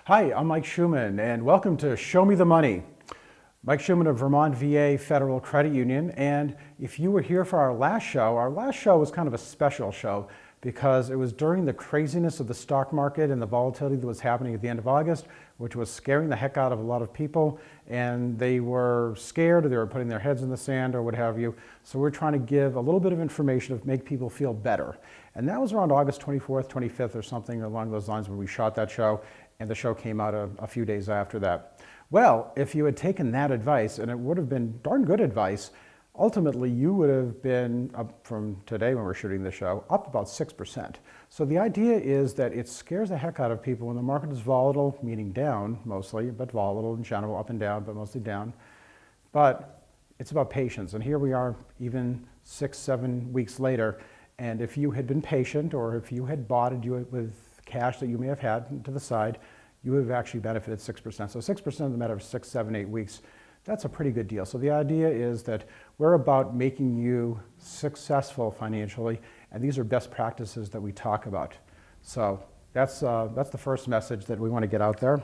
Hi, I'm Mike Schuman, and welcome to Show Me the Money. Mike Schuman of Vermont VA Federal Credit Union, and if you were here for our last show was kind of a special show because it was during the craziness of the stock market and the volatility that was happening at the end of August, which was scaring the heck out of a lot of people, and they were scared or they were putting their heads in the sand or what have you. So we're trying to give a little bit of information to make people feel better. And that was around August 24th, 25th or something along those lines when we shot that show, and the show came out a few days after that. Well, if you had taken that advice, and it would have been darn good advice, ultimately you would have been, up from today when we're shooting the show, up about 6%. So the idea is that it scares the heck out of people when the market is volatile, meaning down mostly, but volatile in general, up and down, but mostly down. But it's about patience, and here we are even 6-7 weeks later, and if you had been patient or if you had bought it with cash that you may have had to the side, you would have actually benefited 6%. So 6% in the matter of 6, 7, 8 weeks, that's a pretty good deal. So the idea is that we're about making you successful financially, and these are best practices that we talk about. So that's the first message that we want to get out there.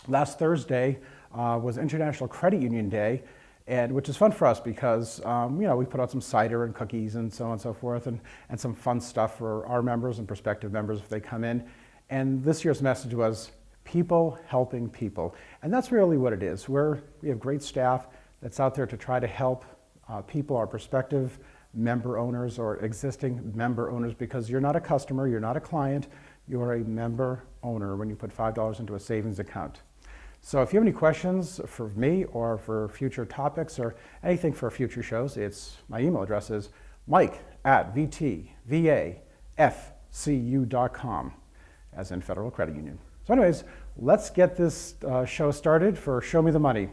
Last Thursday was International Credit Union Day, and which is fun for us because we put out some cider and cookies and so on and so forth, and some fun stuff for our members and prospective members if they come in. And this year's message was people helping people, and that's really what it is. We have great staff that's out there to try to help people, our prospective member owners or existing member owners, because you're not a customer, you're not a client, you're a member owner when you put $5 into a savings account. So if you have any questions for me or for future topics or anything for future shows, my email address is mike@vtvafcu.com, as in Federal Credit Union. So anyways, let's get this show started for Show Me the Money.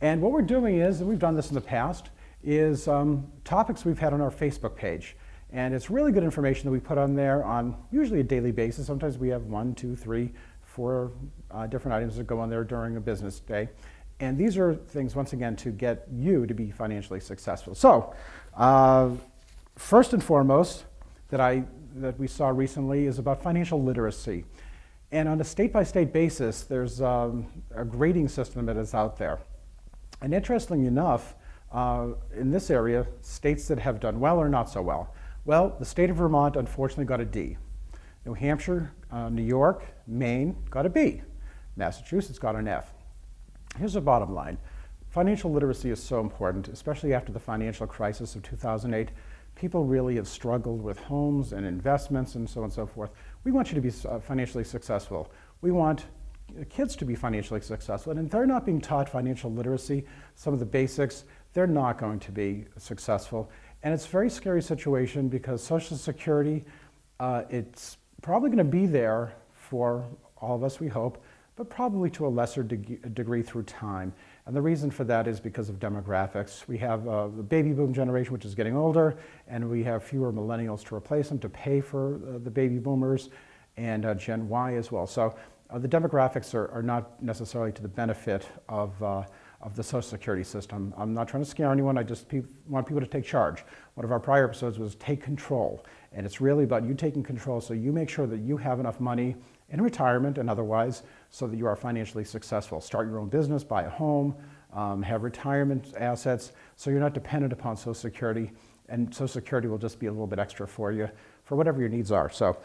And what we're doing is, and we've done this in the past, is topics we've had on our Facebook page. And it's really good information that we put on there on usually a daily basis. Sometimes we have 1, 2, 3, 4 different items that go on there during a business day. And these are things, once again, to get you to be financially successful. So first and foremost that we saw recently is about financial literacy. And on a state-by-state basis, there's a grading system that is out there. And interestingly enough, in this area, states that have done well or not so well. Well, the state of Vermont unfortunately got a D. New Hampshire, New York, Maine got a B. Massachusetts got an F. Here's the bottom line. Financial literacy is so important, especially after the financial crisis of 2008. People really have struggled with homes and investments and so on and so forth. We want you to be financially successful. We want kids to be financially successful. And if they're not being taught financial literacy, some of the basics, they're not going to be successful. And it's a very scary situation because Social Security, it's probably going to be there for all of us, we hope, but probably to a lesser degree through time. And the reason for that is because of demographics. We have the baby boom generation, which is getting older, and we have fewer millennials to replace them to pay for the baby boomers, and Gen Y as well. So the demographics are not necessarily to the benefit of the Social Security system. I'm not trying to scare anyone, I just want people to take charge. One of our prior episodes was take control, and it's really about you taking control so you make sure that you have enough money in retirement and otherwise so that you are financially successful. Start your own business, buy a home, have retirement assets so you're not dependent upon Social Security, and Social Security will just be a little bit extra for you for whatever your needs are. So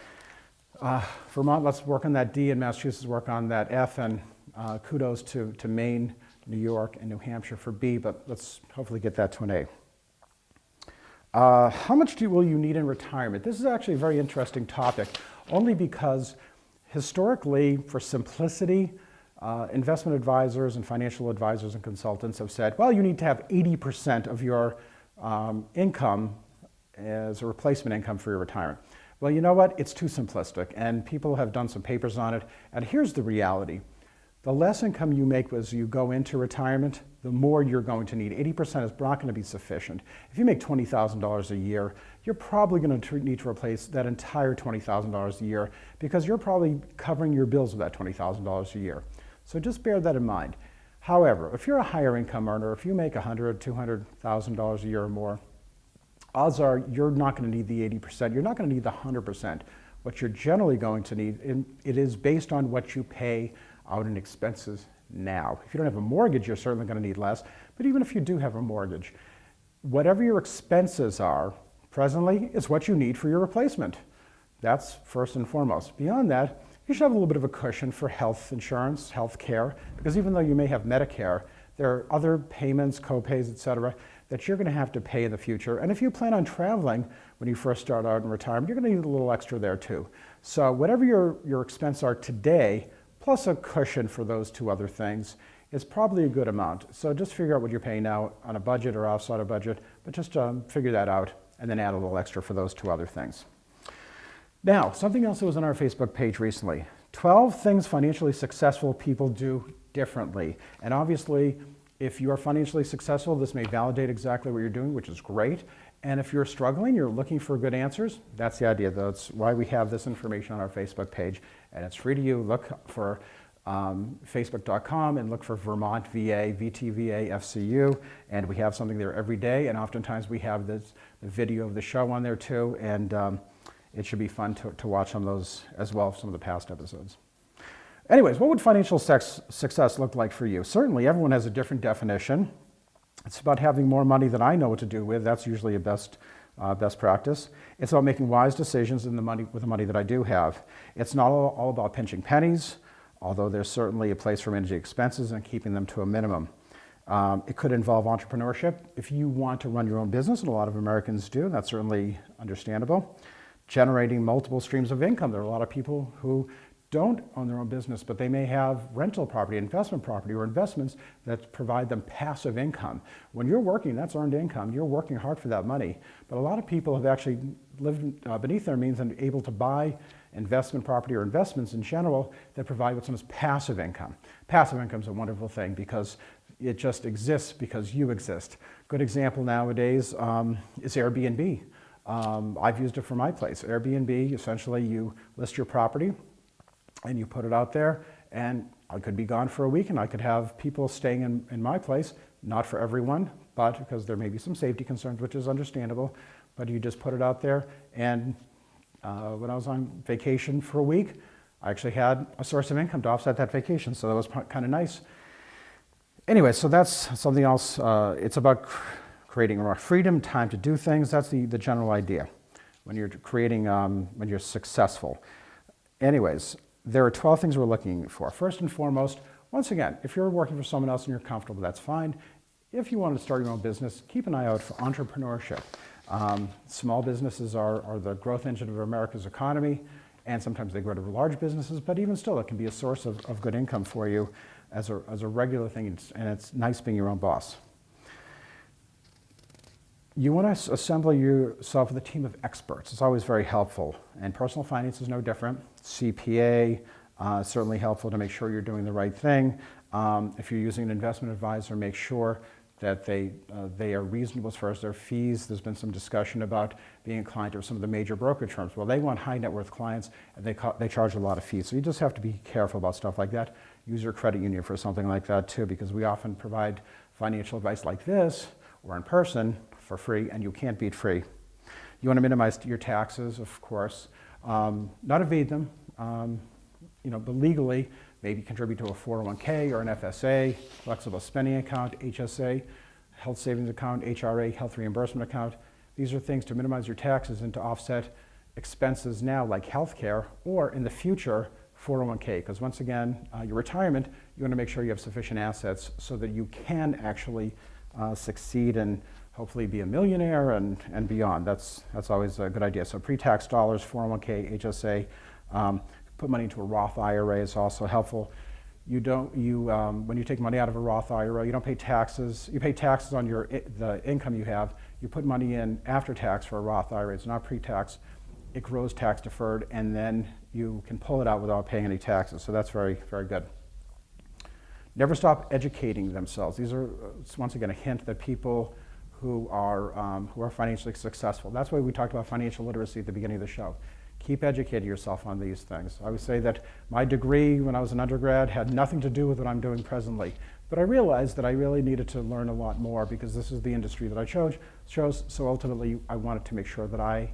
Vermont, let's work on that D, and Massachusetts work on that F, and kudos to Maine, New York, and New Hampshire for B, but let's hopefully get that to an A. How much will you need in retirement? This is actually a very interesting topic, only because historically, for simplicity, investment advisors and financial advisors and consultants have said, well, you need to have 80% of your income as a replacement income for your retirement. Well, you know what? It's too simplistic, and people have done some papers on it, and here's the reality. The less income you make as you go into retirement, the more you're going to need. 80% is not going to be sufficient. If you make $20,000 a year, you're probably going to need to replace that entire $20,000 a year because you're probably covering your bills with that $20,000 a year. So just bear that in mind. However, if you're a higher income earner, if you make $100,000, $200,000 a year or more, odds are you're not going to need the 80%. You're not going to need the 100%. What you're generally going to need, and it is based on what you pay out in expenses now. If you don't have a mortgage, you're certainly going to need less, but even if you do have a mortgage, whatever your expenses are presently is what you need for your replacement. That's first and foremost. Beyond that, you should have a little bit of a cushion for health insurance, health care, because even though you may have Medicare, there are other payments, co-pays, et cetera, that you're going to have to pay in the future. And if you plan on traveling when you first start out in retirement, you're going to need a little extra there too. So whatever your expenses are today, plus a cushion for those two other things, is probably a good amount. So just figure out what you're paying now on a budget or outside a budget, but just figure that out and then add a little extra for those two other things. Now, something else that was on our Facebook page recently, 12 things financially successful people do differently. And obviously, if you are financially successful, this may validate exactly what you're doing, which is great. And if you're struggling, you're looking for good answers, that's the idea. That's why we have this information on our Facebook page. And it's free to you. Look for facebook.com and look for Vermont VA, VTVA, FCU. And we have something there every day. And oftentimes we have the video of the show on there too. And it should be fun to watch some of those as well, some of the past episodes. Anyways, what would financial success look like for you? Certainly, everyone has a different definition. It's about having more money than I know what to do with. That's usually a best practice. It's about making wise decisions with the money that I do have. It's not all about pinching pennies, although there's certainly a place for managing expenses and keeping them to a minimum. It could involve entrepreneurship. If you want to run your own business, and a lot of Americans do, that's certainly understandable. Generating multiple streams of income. There are a lot of people who don't own their own business, but they may have rental property, investment property, or investments that provide them passive income. When you're working, that's earned income. You're working hard for that money. But a lot of people have actually lived beneath their means and able to buy investment property or investments in general that provide what's known as passive income. Passive income is a wonderful thing because it just exists because you exist. Good example nowadays is Airbnb. I've used it for my place. Airbnb, essentially you list your property and you put it out there, and I could be gone for a week and I could have people staying in my place, not for everyone, but because there may be some safety concerns, which is understandable, but you just put it out there. And when I was on vacation for a week, I actually had a source of income to offset that vacation, so that was kind of nice. Anyway, so that's something else. It's about creating more freedom, time to do things. That's the general idea when you're creating, when you're successful. Anyways, there are 12 things we're looking for. First and foremost, once again, if you're working for someone else and you're comfortable, that's fine. If you want to start your own business, keep an eye out for entrepreneurship. Small businesses are the growth engine of America's economy, and sometimes they grow to large businesses, but even still, it can be a source of good income for you as a regular thing, and it's nice being your own boss. You want to assemble yourself with a team of experts. It's always very helpful, and personal finance is no different. CPA, certainly helpful to make sure you're doing the right thing. If you're using an investment advisor, make sure that they are reasonable as far as their fees. There's been some discussion about being a client of some of the major brokerage firms. Well, they want high net worth clients, and they charge a lot of fees. So you just have to be careful about stuff like that. Use your credit union for something like that too, because we often provide financial advice like this, or in person, for free, and you can't beat free. You want to minimize your taxes, of course. Not evade them, but legally, maybe contribute to a 401k or an FSA, flexible spending account, HSA, health savings account, HRA, health reimbursement account. These are things to minimize your taxes and to offset expenses now like healthcare, or in the future, 401k, because once again, your retirement, you want to make sure you have sufficient assets so that you can actually succeed and hopefully be a millionaire and beyond. That's always a good idea. So pre-tax dollars, 401k, HSA, put money into a Roth IRA is also helpful. When you take money out of a Roth IRA, you don't pay taxes. You pay taxes on the income you have. You put money in after tax for a Roth IRA. It's not pre-tax. It grows tax deferred, and then you can pull it out without paying any taxes. So that's very, very good. Never stop educating themselves. These are, once again, a hint that people who are financially successful. That's why we talked about financial literacy at the beginning of the show. Keep educating yourself on these things. I would say that my degree when I was an undergrad had nothing to do with what I'm doing presently, but I realized that I really needed to learn a lot more because this is the industry that I chose. So ultimately, I wanted to make sure that I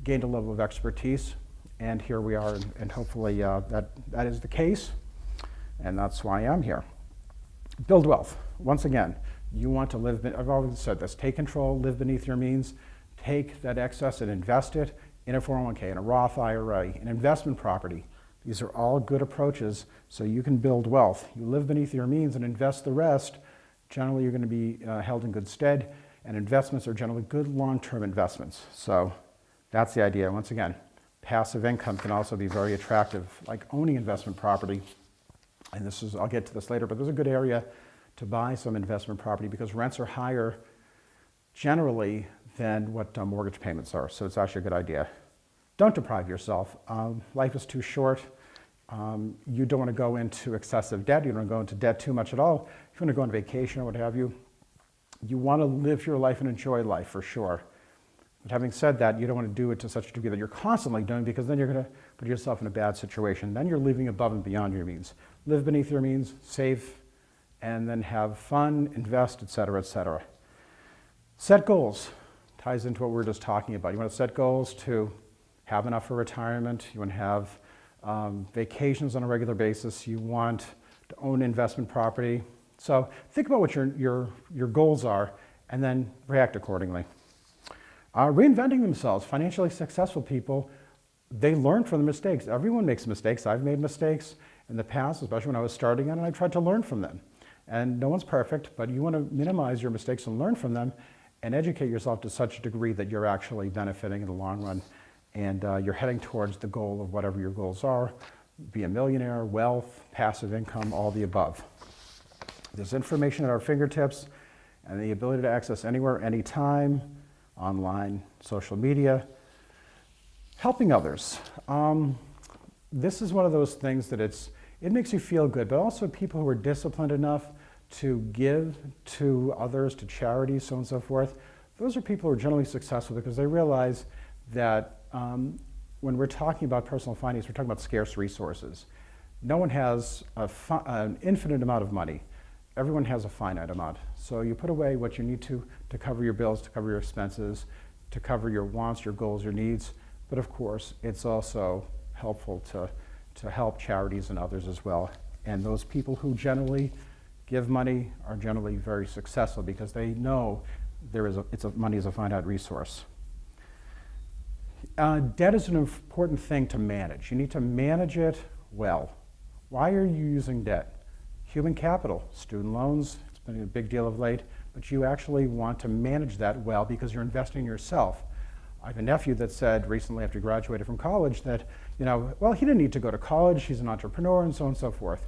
gained a level of expertise, and here we are, and hopefully that is the case. and that's why I'm here. Build wealth. Once again, you want to live, I've always said this, take control, live beneath your means, take that excess and invest it in a 401k, in a Roth IRA, in investment property. These are all good approaches so you can build wealth. You live beneath your means and invest the rest. Generally, you're going to be held in good stead, and investments are generally good long-term investments. So that's the idea. Once again, passive income can also be very attractive, like owning investment property. And this is, I'll get to this later, but there's a good area to buy some investment property because rents are higher generally than what mortgage payments are. So it's actually a good idea. Don't deprive yourself. Life is too short. You don't want to go into excessive debt. You don't want to go into debt too much at all. If you want to go on vacation or what have you, you want to live your life and enjoy life for sure. But having said that, you don't want to do it to such a degree that you're constantly doing, because then you're going to put yourself in a bad situation. Then you're living above and beyond your means. Live beneath your means, save, and then have fun, invest, etc., etc. Set goals. Ties into what we were just talking about. You want to set goals to have enough for retirement. You want to have vacations on a regular basis. You want to own investment property. So think about what your goals are and then react accordingly. Reinventing themselves. Financially successful people, they learn from the mistakes. Everyone makes mistakes. I've made mistakes in the past, especially when I was starting out, and I tried to learn from them. And no one's perfect, but you want to minimize your mistakes and learn from them and educate yourself to such a degree that you're actually benefiting in the long run, and you're heading towards the goal of whatever your goals are. Be a millionaire, wealth, passive income, all the above. There's information at our fingertips and the ability to access anywhere, anytime, online, social media. Helping others. This is one of those things that it makes you feel good, but also people who are disciplined enough to give to others, to charities, so on and so forth. Those are people who are generally successful because they realize that when we're talking about personal finance, we're talking about scarce resources. No one has an infinite amount of money. Everyone has a finite amount. So you put away what you need to cover your bills, to cover your expenses, to cover your wants, your goals, your needs. But of course, it's also helpful to help charities and others as well. And those people who generally give money are generally very successful because they know money is a finite resource. Debt is an important thing to manage. You need to manage it well. Why are you using debt? Human capital, student loans, it's been a big deal of late, but you actually want to manage that well because you're investing in yourself. I have a nephew that said recently after he graduated from college that, well, he didn't need to go to college, he's an entrepreneur and so on and so forth.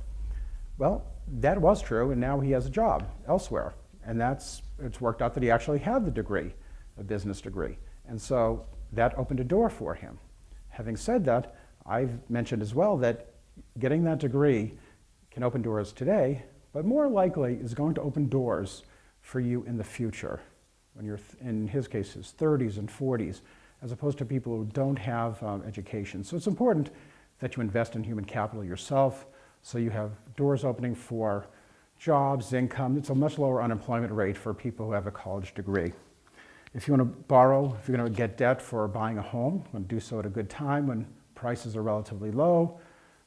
Well, that was true, and now he has a job elsewhere. And it's worked out that he actually had the degree, a business degree. And so that opened a door for him. Having said that, I've mentioned as well that getting that degree can open doors today, but more likely is going to open doors for you in the future, when you're, in his case, his 30s and 40s, as opposed to people who don't have education. So it's important that you invest in human capital yourself, so you have doors opening for jobs, income. It's a much lower unemployment rate for people who have a college degree. If you want to borrow, if you're going to get debt for buying a home, you want to do so at a good time when prices are relatively low,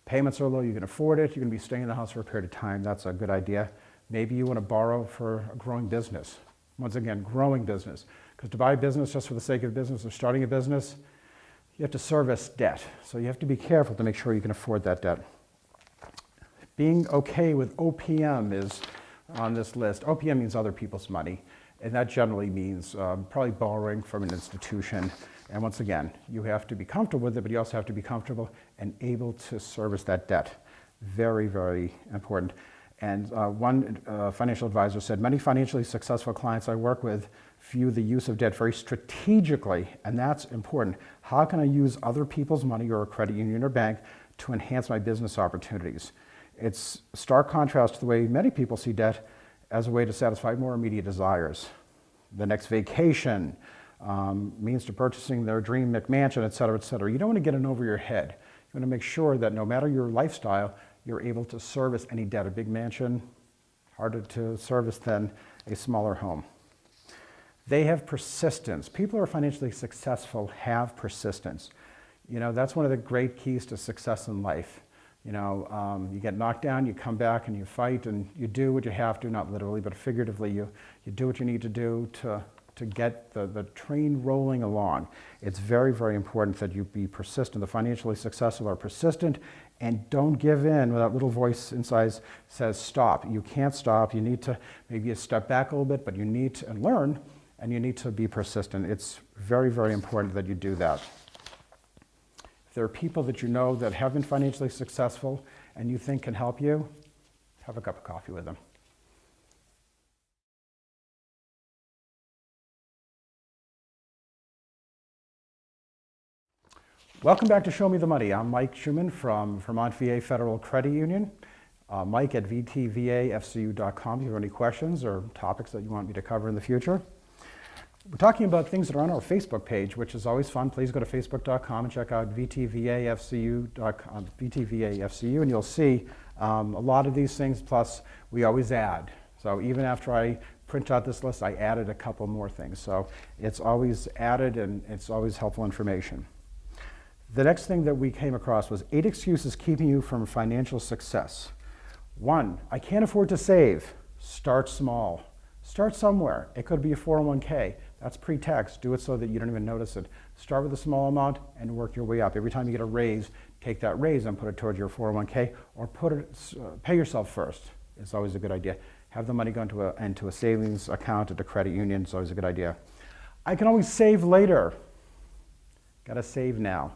payments are low, you can afford it, you're going to be staying in the house for a period of time, that's a good idea. Maybe you want to borrow for a growing business. Once again, growing business. Because to buy a business just for the sake of business or starting a business, you have to service debt. So you have to be careful to make sure you can afford that debt. Being okay with OPM is on this list. OPM means other people's money. And that generally means probably borrowing from an institution. And once again, you have to be comfortable with it, but you also have to be comfortable and able to service that debt. Very, very important. And one financial advisor said, many financially successful clients I work with view the use of debt very strategically, and that's important. How can I use other people's money or a credit union or bank to enhance my business opportunities? It's a stark contrast to the way many people see debt as a way to satisfy more immediate desires. The next vacation, means to purchasing their dream McMansion, et cetera, et cetera. You don't want to get in over your head. You want to make sure that no matter your lifestyle, you're able to service any debt. A big mansion, harder to service than a smaller home. They have persistence. People who are financially successful have persistence. That's one of the great keys to success in life. You get knocked down, you come back and you fight and you do what you have to, not literally, but figuratively, you do what you need to do to get the train rolling along. It's very, very important that you be persistent. The financially successful are persistent and don't give in when that little voice inside says stop. You can't stop. You need to maybe step back a little bit, but you need to learn and you need to be persistent. It's very, very important that you do that. If there are people that you know that have been financially successful and you think can help you, have a cup of coffee with them. Welcome back to Show Me the Money. I'm Mike Schuman from Vermont VA Federal Credit Union. Mike at vtvafcu.com if you have any questions or topics that you want me to cover in the future. We're talking about things that are on our Facebook page, which is always fun. Please go to facebook.com and check out vtvafcu, and you'll see a lot of these things, plus we always add. So even after I print out this list, I added a couple more things. So it's always added and it's always helpful information. The next thing that we came across was 8 excuses keeping you from financial success. 1, I can't afford to save. Start small. Start somewhere. It could be a 401k. That's pre-tax. Do it so that you don't even notice it. Start with a small amount and work your way up. Every time you get a raise, take that raise and put it towards your 401k or pay yourself first. It's always a good idea. Have the money go into a savings account at the credit union. It's always a good idea. I can always save later. Got to save now.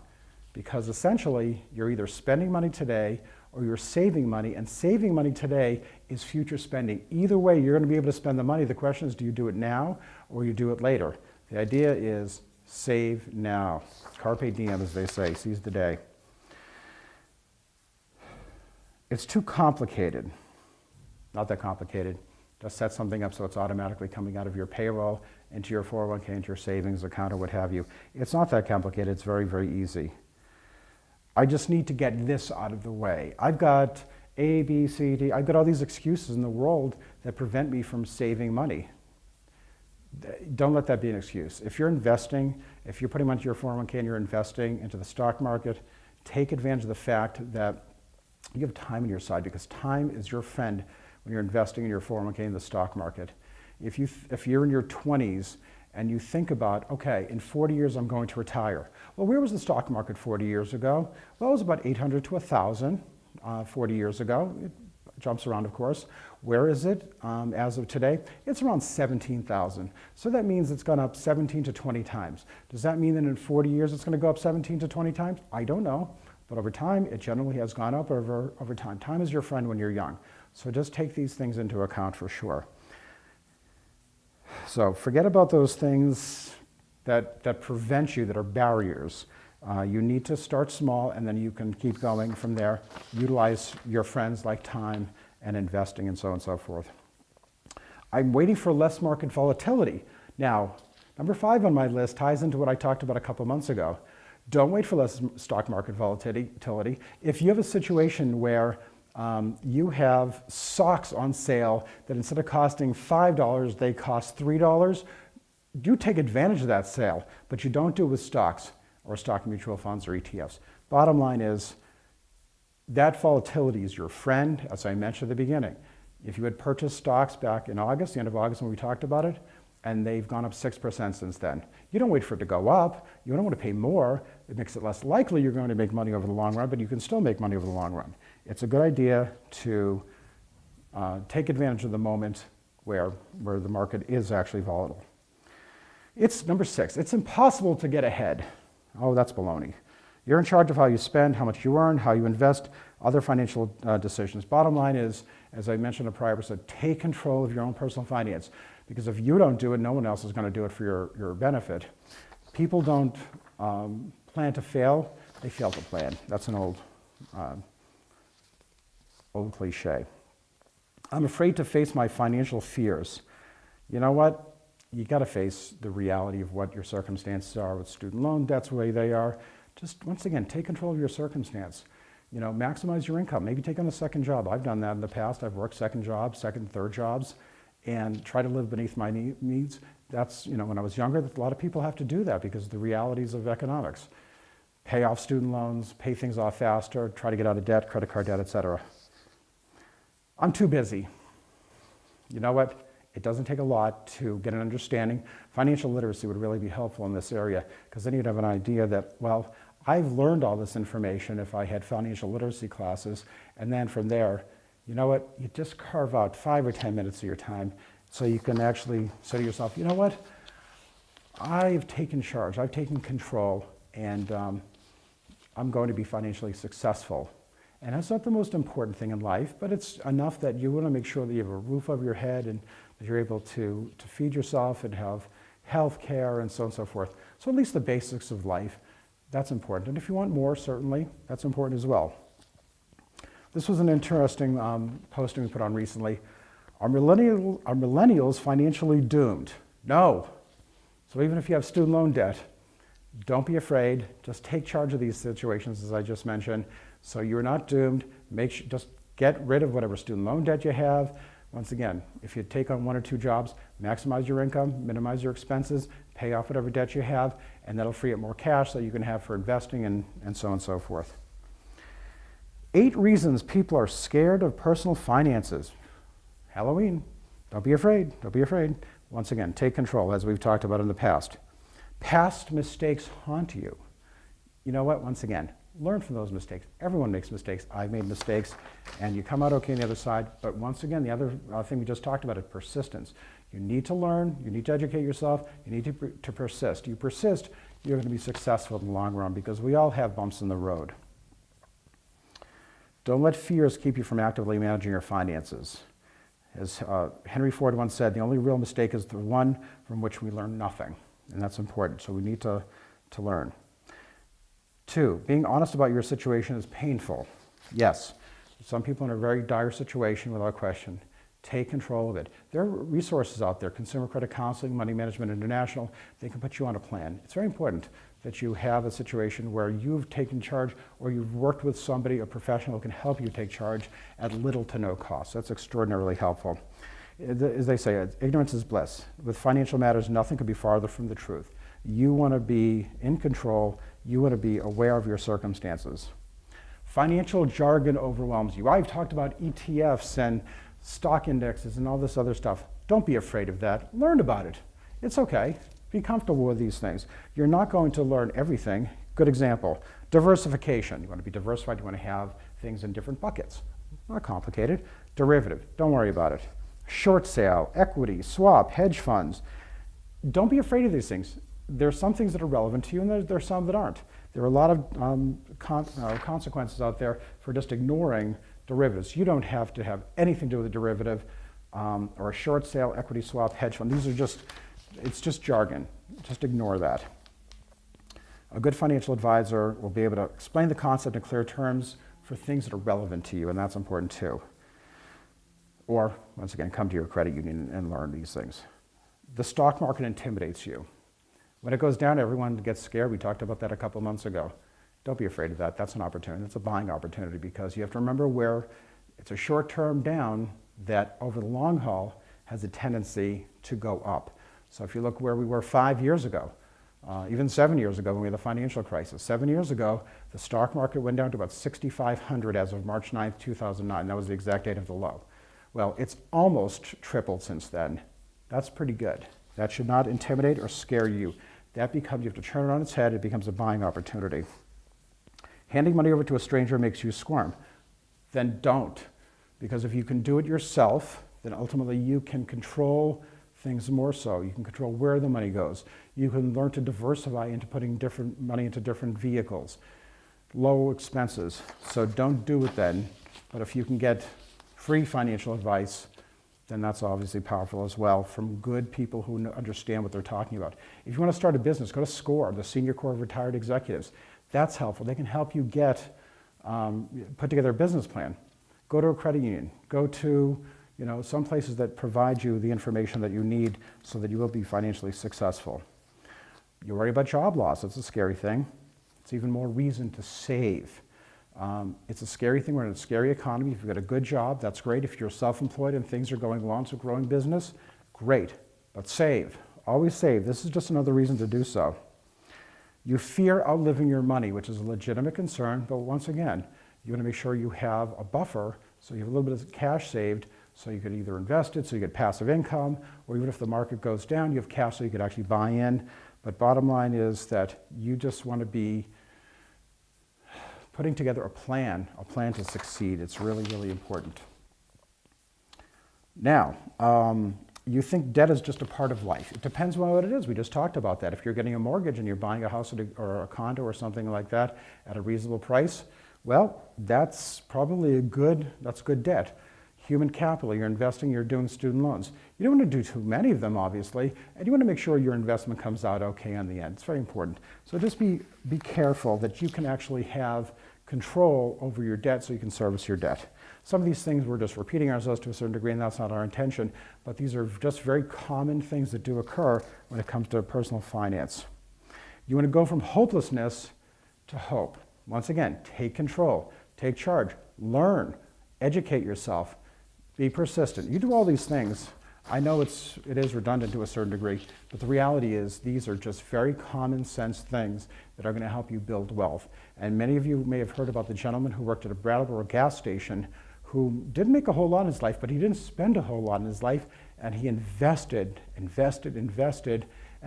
Because essentially, you're either spending money today or you're saving money, and saving money today is future spending. Either way, you're going to be able to spend the money. The question is, do you do it now or you do it later? The idea is save now. Carpe diem, as they say, seize the day. It's too complicated. Not that complicated. Just set something up so it's automatically coming out of your payroll into your 401k, into your savings account, or what have you. It's not that complicated. It's very, very easy. I just need to get this out of the way. I've got A, B, C, D. I've got all these excuses in the world that prevent me from saving money. Don't let that be an excuse. If you're investing, if you're putting money into your 401k and you're investing into the stock market, take advantage of the fact that you have time on your side, because time is your friend when you're investing in your 401k in the stock market. If you're in your 20s and you think about, okay, in 40 years I'm going to retire. Well, where was the stock market 40 years ago? Well, it was about 800 to 1,000 40 years ago. It jumps around, of course. Where is it as of today? It's around 17,000. So that means it's gone up 17 to 20 times. Does that mean that in 40 years it's going to go up 17 to 20 times? I don't know. But over time, it generally has gone up over time. Time is your friend when you're young. So just take these things into account for sure. So forget about those things that prevent you, that are barriers. You need to start small, and then you can keep going from there. Utilize your friends like time and investing and so on and so forth. I'm waiting for less market volatility. Now, number 5 on my list ties into what I talked about a couple months ago. Don't wait for less stock market volatility. If you have a situation where you have socks on sale that instead of costing $5, they cost $3, do take advantage of that sale, but you don't do it with stocks or stock mutual funds or ETFs. Bottom line is that volatility is your friend, as I mentioned at the beginning. If you had purchased stocks back in August, the end of August when we talked about it, and they've gone up 6% since then. You don't wait for it to go up. You don't want to pay more. It makes it less likely you're going to make money over the long run, but you can still make money over the long run. It's a good idea to take advantage of the moment where the market is actually volatile. It's number 6. It's impossible to get ahead. Oh, that's baloney. You're in charge of how you spend, how much you earn, how you invest, other financial decisions. Bottom line is, as I mentioned in a prior episode, take control of your own personal finance. Because if you don't do it, no one else is going to do it for your benefit. People don't plan to fail, they fail to plan. That's an old cliche. I'm afraid to face my financial fears. You know what? You got to face the reality of what your circumstances are with student loan debts, the way they are. Just, once again, take control of your circumstance. You know, maximize your income. Maybe take on a second job. I've done that in the past. I've worked second jobs, second, third jobs, and try to live beneath my needs. That's, you know, when I was younger, a lot of people have to do that because of the realities of economics. pay off student loans, pay things off faster, try to get out of debt, credit card debt, etc. I'm too busy. You know what? It doesn't take a lot to get an understanding. Financial literacy would really be helpful in this area because then you'd have an idea that, well, I've learned all this information if I had financial literacy classes, and then from there, you know what? You just carve out 5 or 10 minutes of your time so you can actually say to yourself, you know what? I've taken charge, I've taken control, and I'm going to be financially successful. And that's not the most important thing in life, but it's enough that you want to make sure that you have a roof over your head and that you're able to feed yourself and have health care and so on and so forth. So at least the basics of life, that's important. And if you want more, certainly, that's important as well. This was an interesting posting we put on recently. Are millennials financially doomed? No. So even if you have student loan debt, don't be afraid. Just take charge of these situations, as I just mentioned, so you're not doomed. Just get rid of whatever student loan debt you have. Once again, if you take on 1 or 2 jobs, maximize your income, minimize your expenses, pay off whatever debt you have, and that'll free up more cash that you can have for investing and so on and so forth. 8 reasons people are scared of personal finances. Halloween. Don't be afraid. Don't be afraid. Once again, take control, as we've talked about in the past. Past mistakes haunt you. You know what? Once again, learn from those mistakes. Everyone makes mistakes. I've made mistakes, and you come out okay on the other side. But once again, the other thing we just talked about is persistence. You need to learn. You need to educate yourself. You need to persist. You persist, you're going to be successful in the long run because we all have bumps in the road. Don't let fears keep you from actively managing your finances. As Henry Ford once said, the only real mistake is the one from which we learn nothing. And that's important, so we need to learn. 2, being honest about your situation is painful. Yes, some people in a very dire situation, without question. Take control of it. There are resources out there, Consumer Credit Counseling, Money Management International. They can put you on a plan. It's very important that you have a situation where you've taken charge or you've worked with somebody, a professional who can help you take charge at little to no cost. That's extraordinarily helpful. As they say, ignorance is bliss. With financial matters, nothing could be farther from the truth. You want to be in control. You want to be aware of your circumstances. Financial jargon overwhelms you. I've talked about ETFs and stock indexes and all this other stuff. Don't be afraid of that. Learn about it. It's okay. Be comfortable with these things. You're not going to learn everything. Good example, diversification. You want to be diversified. You want to have things in different buckets. Not complicated. Derivative. Don't worry about it. Short sale, equity, swap, hedge funds. Don't be afraid of these things. There are some things that are relevant to you and there are some that aren't. There are a lot of consequences out there for just ignoring derivatives. You don't have to have anything to do with a derivative or a short sale, equity swap, hedge fund. These are just, it's just jargon. Just ignore that. A good financial advisor will be able to explain the concept in clear terms for things that are relevant to you, and that's important too. Or, once again, come to your credit union and learn these things. The stock market intimidates you. When it goes down, everyone gets scared. We talked about that a couple months ago. Don't be afraid of that. That's an opportunity. That's a buying opportunity because you have to remember where it's a short-term down that over the long haul has a tendency to go up. So if you look where we were 5 years ago, even 7 years ago when we had the financial crisis. 7 years ago, the stock market went down to about 6,500 as of March 9th, 2009. That was the exact date of the low. Well, it's almost tripled since then. That's pretty good. That should not intimidate or scare you. That becomes, you have to turn it on its head, it becomes a buying opportunity. Handing money over to a stranger makes you squirm. Then don't. Because if you can do it yourself, then ultimately you can control things more so. You can control where the money goes. You can learn to diversify into putting different money into different vehicles. Low expenses. So don't do it then. But if you can get free financial advice, then that's obviously powerful as well from good people who understand what they're talking about. If you want to start a business, go to SCORE, the Senior Corps of Retired Executives. That's helpful. They can help you put together a business plan. Go to a credit union. Go to some places that provide you the information that you need so that you will be financially successful. You worry about job loss. That's a scary thing. It's even more reason to save. It's a scary thing. We're in a scary economy. If you've got a good job, that's great. If you're self-employed and things are going well, it's a growing business, great. But save. Always save. This is just another reason to do so. You fear outliving your money, which is a legitimate concern, but once again, you want to make sure you have a buffer so you have a little bit of cash saved so you could either invest it so you get passive income, or even if the market goes down, you have cash so you could actually buy in. But bottom line is that you just want to be putting together a plan to succeed. It's really, really important. Now, you think debt is just a part of life. It depends on what it is. We just talked about that. If you're getting a mortgage and you're buying a house or a condo or something like that at a reasonable price, well, that's probably good debt. Human capital, you're investing, you're doing student loans. You don't want to do too many of them, obviously, and you want to make sure your investment comes out okay in the end. It's very important. So just be careful that you can actually have control over your debt so you can service your debt. Some of these things we're just repeating ourselves to a certain degree, and that's not our intention, but these are just very common things that do occur when it comes to personal finance. You want to go from hopelessness to hope. Once again, take control, take charge, learn, educate yourself, be persistent. You do all these things. I know it is redundant to a certain degree, but the reality is these are just very common sense things that are going to help you build wealth. And many of you may have heard about the gentleman who worked at a Brattleboro gas station who didn't make a whole lot in his life, but he didn't spend a whole lot in his life, and he invested, and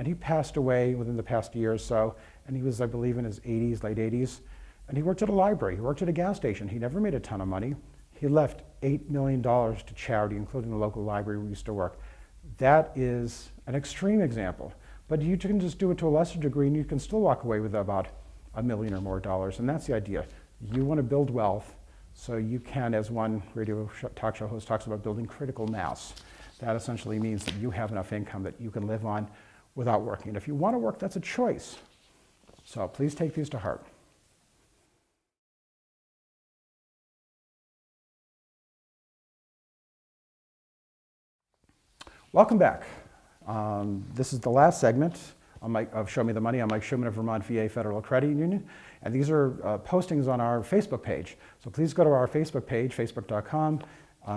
he passed away within the past year or so, and he was, I believe, in his 80s, late 80s, and he worked at a library, he worked at a gas station. He never made a ton of money. He left $8 million to charity, including the local library we used to work. That is an extreme example, but you can just do it to a lesser degree and you can still walk away with about $1 million or more dollars, and that's the idea. You want to build wealth so you can, as one radio talk show host talks about, building critical mass. That essentially means that you have enough income that you can live on without working. And if you want to work, that's a choice. So please take these to heart. Welcome back. This is the last segment of Show Me the Money. I'm Mike Shuman of Vermont VA Federal Credit Union, and these are postings on our Facebook page. So please go to our Facebook page, facebook.com,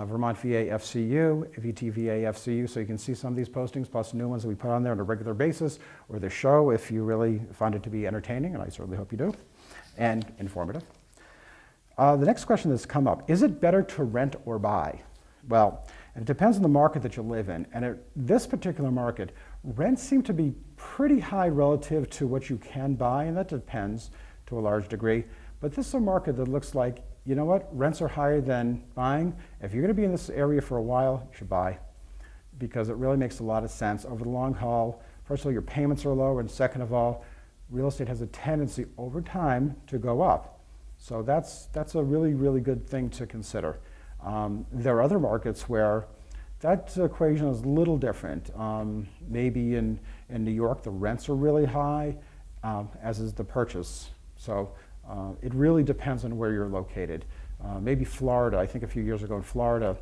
Vermont VA FCU, VTVA FCU, so you can see some of these postings, plus new ones that we put on there on a regular basis, or the show if you really find it to be entertaining, and I certainly hope you do, and informative. The next question that's come up, is it better to rent or buy? Well, it depends on the market that you live in. And in this particular market, rents seem to be pretty high relative to what you can buy, and that depends to a large degree. But this is a market that looks like, you know what, rents are higher than buying. If you're going to be in this area for a while, you should buy, because it really makes a lot of sense over the long haul. First of all, your payments are low, and second of all, real estate has a tendency over time to go up. So that's a really, really good thing to consider. There are other markets where that equation is a little different. Maybe in New York, the rents are really high, as is the purchase. So it really depends on where you're located. Maybe Florida, I think a few years ago in Florida,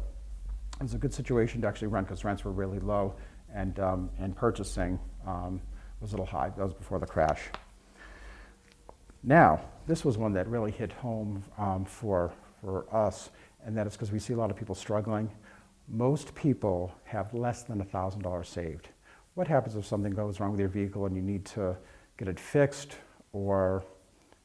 it was a good situation to actually rent because rents were really low and purchasing was a little high. That was before the crash. Now, this was one that really hit home for us, and that is because we see a lot of people struggling. Most people have less than $1,000 saved. What happens if something goes wrong with your vehicle and you need to get it fixed, or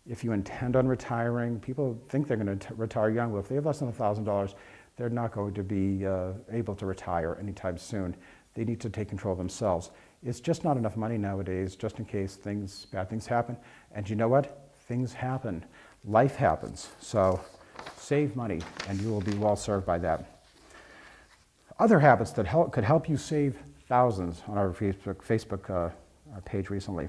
if you intend on retiring? People think they're going to retire young. Well, if they have less than $1,000, they're not going to be able to retire anytime soon. They need to take control of themselves. It's just not enough money nowadays, just in case bad things happen. And you know what? Things happen. Life happens. So save money, and you will be well served by that. Other habits that could help you save thousands on our Facebook page recently.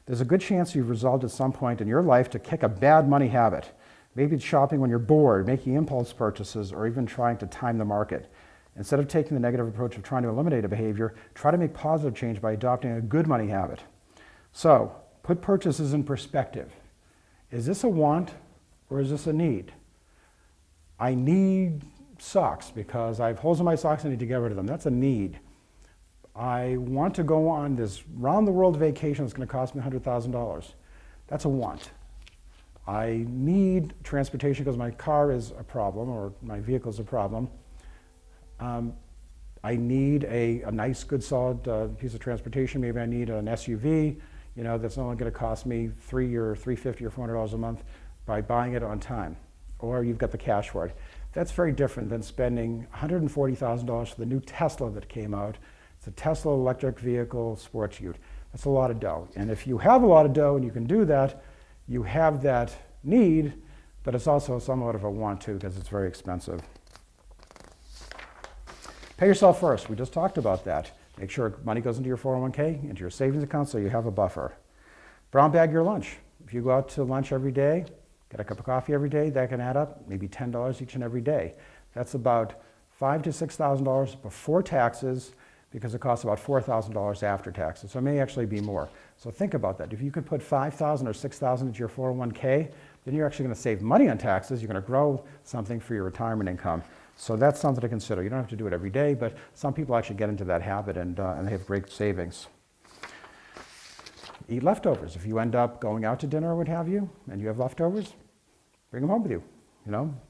There's a good chance you've resolved at some point in your life to kick a bad money habit. Maybe it's shopping when you're bored, making impulse purchases, or even trying to time the market. Instead of taking the negative approach of trying to eliminate a behavior, try to make positive change by adopting a good money habit. So, put purchases in perspective. Is this a want or is this a need? I need socks because I have holes in my socks and I need to get rid of them. That's a need. I want to go on this round-the-world vacation that's going to cost me $100,000. That's a want. I need transportation because my car is a problem or my vehicle is a problem. I need a nice, good, solid piece of transportation. Maybe I need an SUV. that's only going to cost me $3 or $350 or $400 a month by buying it on time, or you've got the cash for it. That's very different than spending $140,000 for the new Tesla that came out. It's a Tesla electric vehicle sports ute. That's a lot of dough. And if you have a lot of dough and you can do that, you have that need, but it's also somewhat of a want to because it's very expensive. Pay yourself first. We just talked about that. Make sure money goes into your 401k, into your savings account so you have a buffer. Brown bag your lunch. If you go out to lunch every day, get a cup of coffee every day, that can add up maybe $10 each and every day. That's about $5,000 to $6,000 before taxes, because it costs about $4,000 after taxes. So it may actually be more. So think about that. If you could put $5,000 or $6,000 into your 401k, then you're actually going to save money on taxes. You're going to grow something for your retirement income. So that's something to consider. You don't have to do it every day, but some people actually get into that habit and they have great savings. Eat leftovers. If you end up going out to dinner or what have you, and you have leftovers, bring them home with you.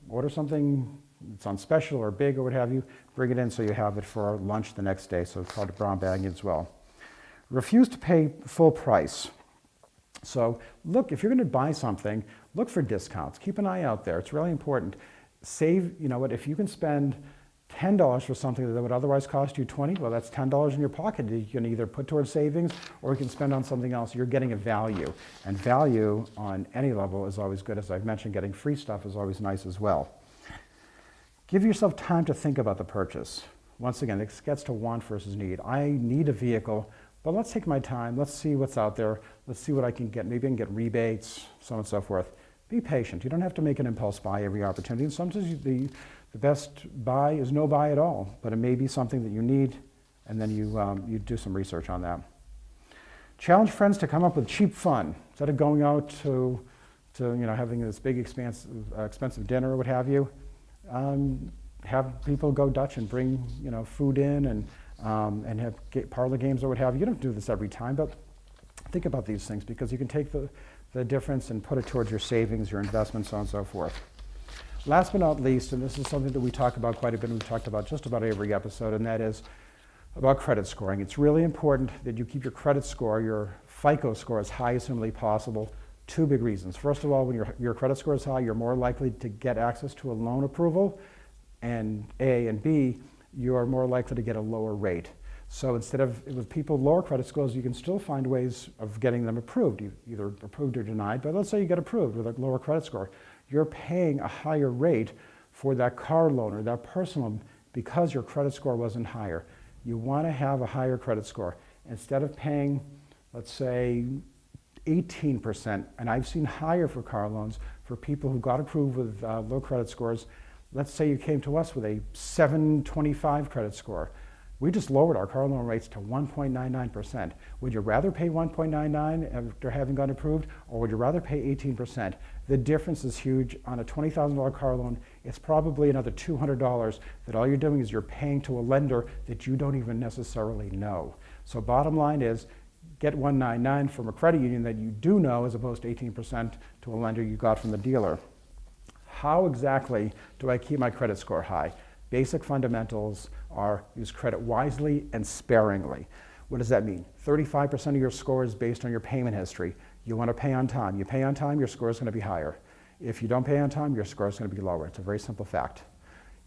Order something that's on special or big or what have you, bring it in so you have it for lunch the next day. So it's called brown bagging as well. Refuse to pay full price. So look, if you're going to buy something, look for discounts. Keep an eye out there. It's really important. Save, if you can spend $10 for something that would otherwise cost you $20, well, that's $10 in your pocket. You can either put towards savings or you can spend on something else. You're getting a value. And value on any level is always good. As I've mentioned, getting free stuff is always nice as well. Give yourself time to think about the purchase. Once again, this gets to want versus need. I need a vehicle, but let's take my time. Let's see what's out there. Let's see what I can get. Maybe I can get rebates, so on and so forth. Be patient. You don't have to make an impulse buy every opportunity. And sometimes the best buy is no buy at all, but it may be something that you need, and then you do some research on that. Challenge friends to come up with cheap fun. Instead of going out to having this big expensive dinner or what have you, have people go Dutch and bring food in and have parlor games or what have you. You don't do this every time, but think about these things because you can take the difference and put it towards your savings, your investments, so on and so forth. Last but not least, and this is something that we talk about quite a bit, and we've talked about just about every episode, and that is about credit scoring. It's really important that you keep your credit score, your FICO score, as high as humanly possible. Two big reasons. First of all, when your credit score is high, you're more likely to get access to a loan approval, and A, and B, you're more likely to get a lower rate. So instead of, with people lower credit scores, you can still find ways of getting them approved, either approved or denied. But let's say you get approved with a lower credit score. You're paying a higher rate for that car loan or that personal loan because your credit score wasn't higher. You want to have a higher credit score. Instead of paying, let's say, 18%, and I've seen higher for car loans for people who got approved with low credit scores. Let's say you came to us with a 725 credit score. We just lowered our car loan rates to 1.99%. Would you rather pay 1.99 after having gotten approved, or would you rather pay 18%? The difference is huge. On a $20,000 car loan, it's probably another $200 that all you're doing is you're paying to a lender that you don't even necessarily know. So bottom line is, get 199 from a credit union that you do know as opposed to 18% to a lender you got from the dealer. How exactly do I keep my credit score high? Basic fundamentals are use credit wisely and sparingly. What does that mean? 35% of your score is based on your payment history. You want to pay on time. You pay on time, your score is going to be higher. If you don't pay on time, your score is going to be lower. It's a very simple fact.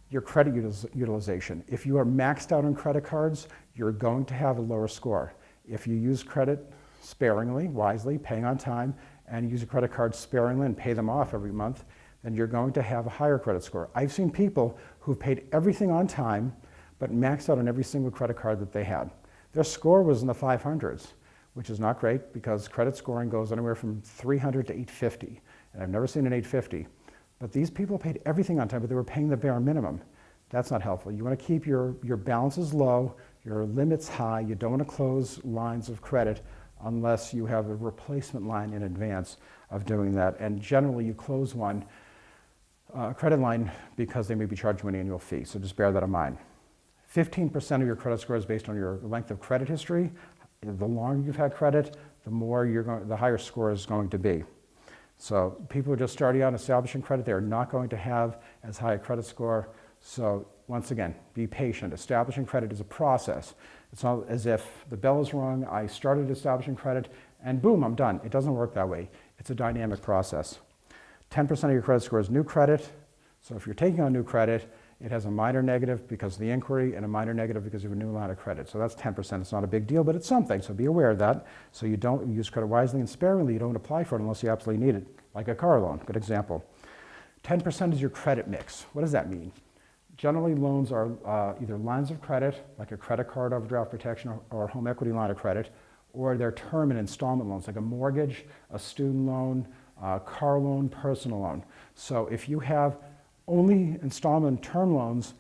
Your credit utilization. If you are maxed out on credit cards, you're going to have a lower score. If you use credit sparingly, wisely, paying on time, and use a credit card sparingly and pay them off every month, then you're going to have a higher credit score. I've seen people who've paid everything on time, but maxed out on every single credit card that they had. Their score was in the 500s, which is not great because credit scoring goes anywhere from 300 to 850, and I've never seen an 850. But these people paid everything on time, but they were paying the bare minimum. That's not helpful. You want to keep your balances low, your limits high. You don't want to close lines of credit unless you have a replacement line in advance of doing that. And generally, you close one credit line because they may be charging you an annual fee. So just bear that in mind. 15% of your credit score is based on your length of credit history. The longer you've had credit, the higher score is going to be. So people who are just starting out establishing credit, they're not going to have as high a credit score. So once again, be patient. Establishing credit is a process. It's not as if the bell is rung, I started establishing credit, and boom, I'm done. It doesn't work that way. It's a dynamic process. 10% of your credit score is new credit. So if you're taking on new credit, it has a minor negative because of the inquiry and a minor negative because of a new line of credit. So that's 10%. It's not a big deal, but it's something. So be aware of that. So you don't use credit wisely and sparingly. You don't apply for it unless you absolutely need it, like a car loan. Good example. 10% is your credit mix. What does that mean? Generally, loans are either lines of credit, like a credit card overdraft protection or home equity line of credit, or they're term and installment loans, like a mortgage, a student loan, car loan, personal loan. So if you have only installment term loans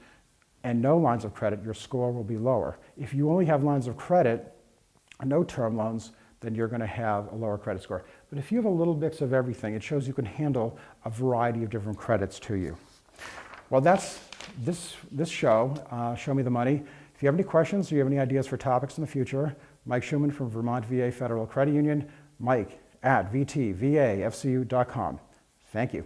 and no lines of credit, your score will be lower. If you only have lines of credit and no term loans, then you're going to have a lower credit score. But if you have a little mix of everything, it shows you can handle a variety of different credits to you. Well, that's this show, Show Me the Money. If you have any questions or you have any ideas for topics in the future, Mike Schuman from Vermont VA Federal Credit Union, Mike at vtvafcu.com. Thank you.